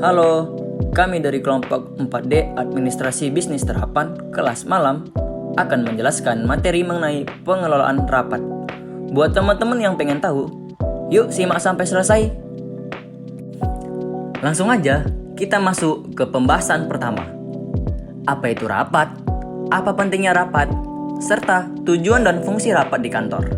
Halo, kami dari kelompok 4D Administrasi Bisnis Terapan kelas malam akan menjelaskan materi mengenai pengelolaan rapat. Buat teman-teman yang pengen tahu, yuk simak sampai selesai. Langsung aja kita masuk ke pembahasan pertama. Apa itu rapat? Apa pentingnya rapat? Serta tujuan dan fungsi rapat di kantor.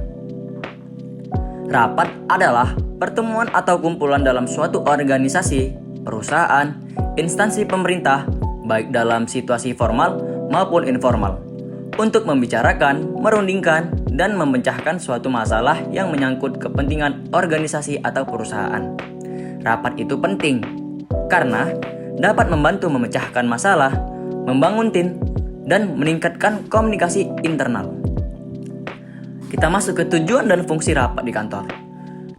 Rapat adalah pertemuan atau kumpulan dalam suatu organisasi, perusahaan, instansi pemerintah, baik dalam situasi formal maupun informal, untuk membicarakan, merundingkan, dan memecahkan suatu masalah yang menyangkut kepentingan organisasi atau perusahaan. Rapat itu penting karena dapat membantu memecahkan masalah, membangun tim, dan meningkatkan komunikasi internal. Kita masuk ke tujuan dan fungsi rapat di kantor.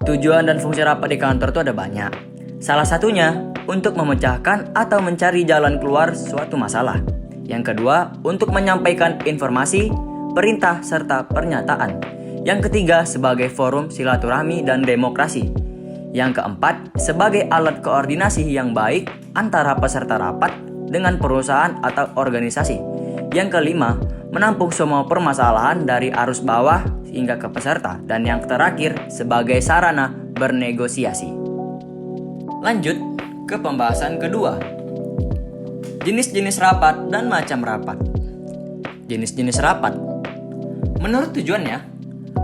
Tujuan dan fungsi rapat di kantor itu ada banyak. Salah satunya untuk memecahkan atau mencari jalan keluar suatu masalah. Yang kedua, untuk menyampaikan informasi, perintah, serta pernyataan. Yang ketiga, sebagai forum silaturahmi dan demokrasi. Yang keempat, sebagai alat koordinasi yang baik antara peserta rapat dengan perusahaan atau organisasi. Yang kelima, menampung semua permasalahan dari arus bawah hingga ke peserta. Dan yang terakhir, sebagai sarana bernegosiasi. Lanjut ke pembahasan kedua. Jenis-jenis rapat dan macam rapat. Jenis-jenis rapat. Menurut tujuannya,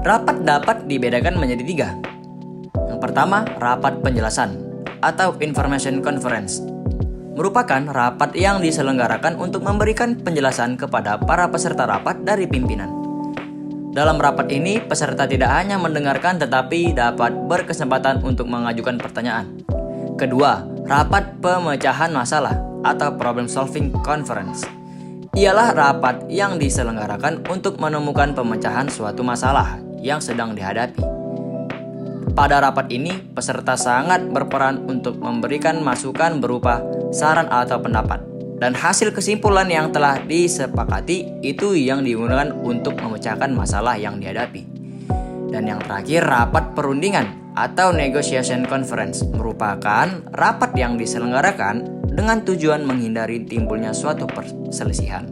rapat dapat dibedakan menjadi 3. Yang pertama, rapat penjelasan atau information conference. Merupakan rapat yang diselenggarakan untuk memberikan penjelasan kepada para peserta rapat dari pimpinan. Dalam rapat ini, peserta tidak hanya mendengarkan tetapi dapat berkesempatan untuk mengajukan pertanyaan. Kedua, rapat pemecahan masalah atau problem solving conference. Ialah rapat yang diselenggarakan untuk menemukan pemecahan suatu masalah yang sedang dihadapi. Pada rapat ini, peserta sangat berperan untuk memberikan masukan berupa saran atau pendapat. Dan hasil kesimpulan yang telah disepakati itu yang digunakan untuk memecahkan masalah yang dihadapi. Dan yang terakhir, rapat perundingan atau negotiation conference merupakan rapat yang diselenggarakan dengan tujuan menghindari timbulnya suatu perselisihan.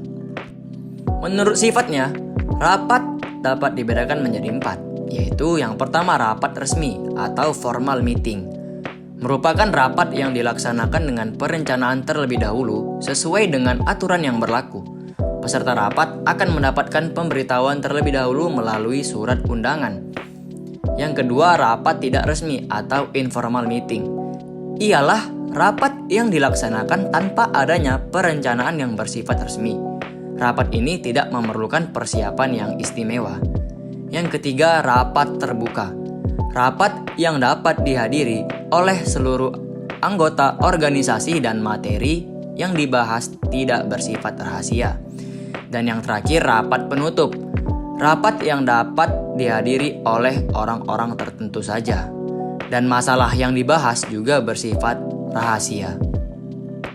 Menurut sifatnya, rapat dapat dibedakan menjadi 4, yaitu yang pertama rapat resmi atau formal meeting. Merupakan rapat yang dilaksanakan dengan perencanaan terlebih dahulu sesuai dengan aturan yang berlaku. Peserta rapat akan mendapatkan pemberitahuan terlebih dahulu melalui surat undangan. Yang kedua, rapat tidak resmi atau informal meeting. Ialah rapat yang dilaksanakan tanpa adanya perencanaan yang bersifat resmi. Rapat ini tidak memerlukan persiapan yang istimewa. Yang ketiga, rapat terbuka. Rapat yang dapat dihadiri oleh seluruh anggota organisasi dan materi yang dibahas tidak bersifat rahasia. Dan yang terakhir, rapat penutup. Rapat yang dapat dihadiri oleh orang-orang tertentu saja. Dan masalah yang dibahas juga bersifat rahasia.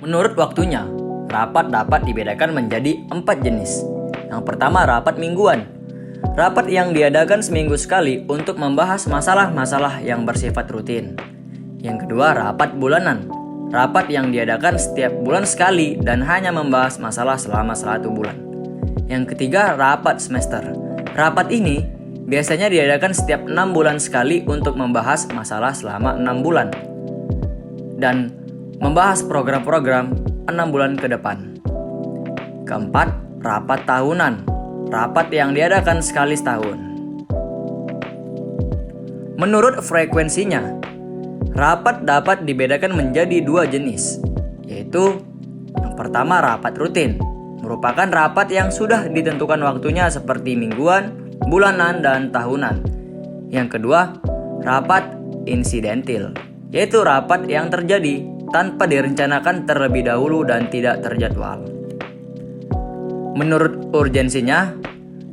Menurut waktunya, rapat dapat dibedakan menjadi 4 jenis. Yang pertama, rapat mingguan. Rapat yang diadakan seminggu sekali untuk membahas masalah-masalah yang bersifat rutin. Yang kedua, rapat bulanan. Rapat yang diadakan setiap bulan sekali dan hanya membahas masalah selama 1 bulan. Yang ketiga, rapat semester. Rapat ini biasanya diadakan setiap 6 bulan sekali untuk membahas masalah selama 6 bulan. Dan membahas program-program 6 bulan ke depan. Keempat, rapat tahunan. Rapat yang diadakan sekali setahun. Menurut frekuensinya, rapat dapat dibedakan menjadi 2 jenis, yaitu yang pertama rapat rutin, merupakan rapat yang sudah ditentukan waktunya seperti mingguan, bulanan, dan tahunan. Yang kedua, rapat insidentil, yaitu rapat yang terjadi tanpa direncanakan terlebih dahulu dan tidak terjadwal. Menurut urgensinya,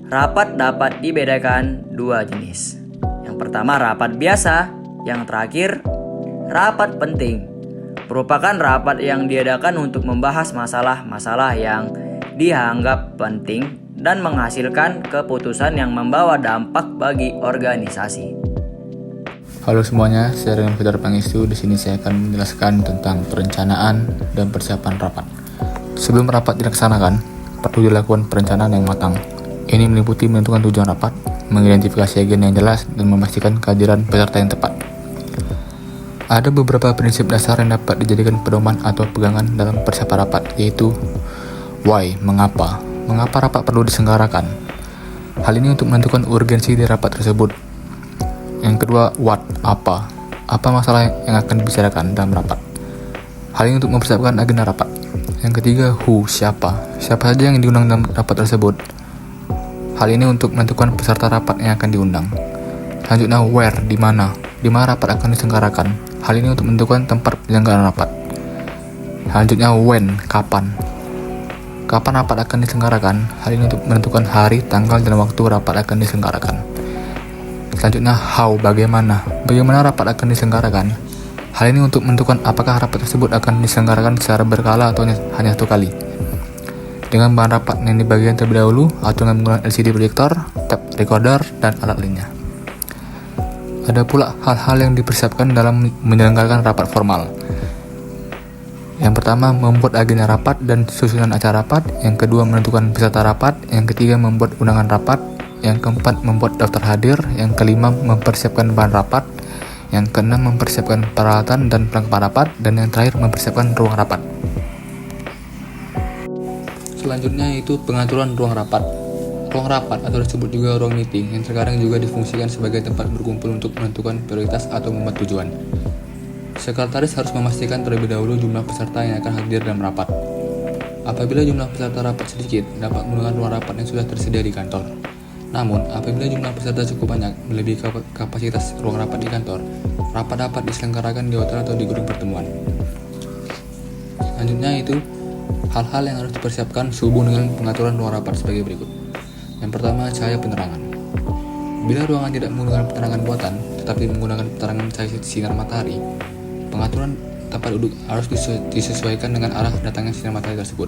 rapat dapat dibedakan 2 jenis. Yang pertama rapat biasa, yang terakhir rapat penting. Merupakan rapat yang diadakan untuk membahas masalah-masalah yang dianggap penting dan menghasilkan keputusan yang membawa dampak bagi organisasi. Halo semuanya, saya dengan Peter Pangestu. Di sini saya akan menjelaskan tentang perencanaan dan persiapan rapat. Sebelum rapat dilaksanakan, perlu dilakukan perencanaan yang matang. Ini meliputi menentukan tujuan rapat, mengidentifikasi agenda yang jelas, dan memastikan kehadiran peserta yang tepat. Ada beberapa prinsip dasar yang dapat dijadikan pedoman atau pegangan dalam persiapan rapat, yaitu why, mengapa. Mengapa rapat perlu diselenggarakan? Hal ini untuk menentukan urgensi di rapat tersebut. Yang kedua, what, apa. Apa masalah yang akan dibicarakan dalam rapat? Hal ini untuk mempersiapkan agenda rapat. Yang ketiga, who, siapa. Siapa saja yang diundang dalam rapat tersebut. Hal ini untuk menentukan peserta rapat yang akan diundang. Selanjutnya, where, di mana. Di mana rapat akan diselenggarakan. Hal ini untuk menentukan tempat penyelenggaraan rapat. Selanjutnya, when, kapan. Kapan rapat akan diselenggarakan. Hal ini untuk menentukan hari, tanggal, dan waktu rapat akan diselenggarakan. Selanjutnya, how, bagaimana. Bagaimana rapat akan diselenggarakan. Hal ini untuk menentukan apakah rapat tersebut akan diselenggarakan secara berkala atau hanya satu kali. Dengan bahan rapat yang dibagikan terlebih dahulu atau dengan menggunakan LCD projector, tape recorder, dan alat lainnya. Ada pula hal-hal yang dipersiapkan dalam menyelenggarakan rapat formal. Yang pertama, membuat agenda rapat dan susunan acara rapat. Yang kedua, menentukan peserta rapat. Yang ketiga, membuat undangan rapat. Yang keempat, membuat daftar hadir. Yang kelima, mempersiapkan bahan rapat. Yang keenam, mempersiapkan peralatan dan perlengkapan rapat. Dan yang terakhir, mempersiapkan ruang rapat. Selanjutnya yaitu pengaturan ruang rapat. Ruang rapat atau disebut juga ruang meeting yang terkadang juga difungsikan sebagai tempat berkumpul untuk menentukan prioritas atau membuat tujuan. Sekretaris harus memastikan terlebih dahulu jumlah peserta yang akan hadir dalam rapat. Apabila jumlah peserta rapat sedikit, dapat menggunakan ruang rapat yang sudah tersedia di kantor. Namun, apabila jumlah peserta cukup banyak, melebihi kapasitas ruang rapat di kantor, rapat dapat diselenggarakan di hotel atau di gedung pertemuan. Selanjutnya itu, hal-hal yang harus dipersiapkan sehubung dengan pengaturan ruang rapat sebagai berikut. Yang pertama, cahaya penerangan. Bila ruangan tidak menggunakan penerangan buatan, tetapi menggunakan penerangan cahaya sinar matahari, pengaturan tempat duduk harus disesuaikan dengan arah datangnya sinar matahari tersebut.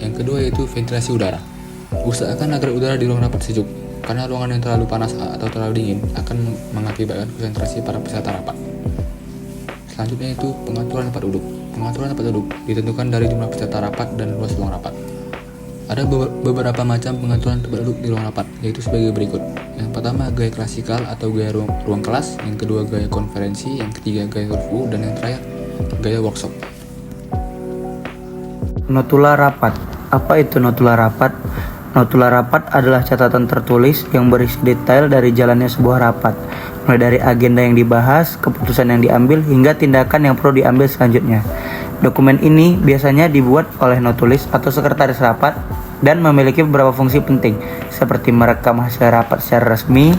Yang kedua yaitu ventilasi udara. Usahakan agar udara di ruang rapat sejuk, karena ruangan yang terlalu panas atau terlalu dingin akan mengakibatkan konsentrasi para peserta rapat. Selanjutnya itu pengaturan tempat duduk. Pengaturan tempat duduk ditentukan dari jumlah peserta rapat dan luas ruang rapat. Ada beberapa macam pengaturan tempat duduk di ruang rapat, yaitu sebagai berikut. Yang pertama, gaya klasikal atau gaya ruang kelas. Yang kedua, gaya konferensi. Yang ketiga, gaya huruf. Dan yang terakhir, gaya workshop. Notula rapat. Apa itu notula rapat? Notula rapat adalah catatan tertulis yang berisi detail dari jalannya sebuah rapat, mulai dari agenda yang dibahas, keputusan yang diambil, hingga tindakan yang perlu diambil selanjutnya. Dokumen ini biasanya dibuat oleh notulis atau sekretaris rapat dan memiliki beberapa fungsi penting, seperti merekam hasil rapat secara resmi,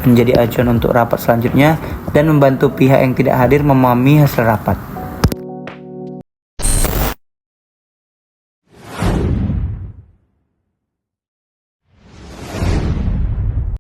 menjadi acuan untuk rapat selanjutnya, dan membantu pihak yang tidak hadir memahami hasil rapat.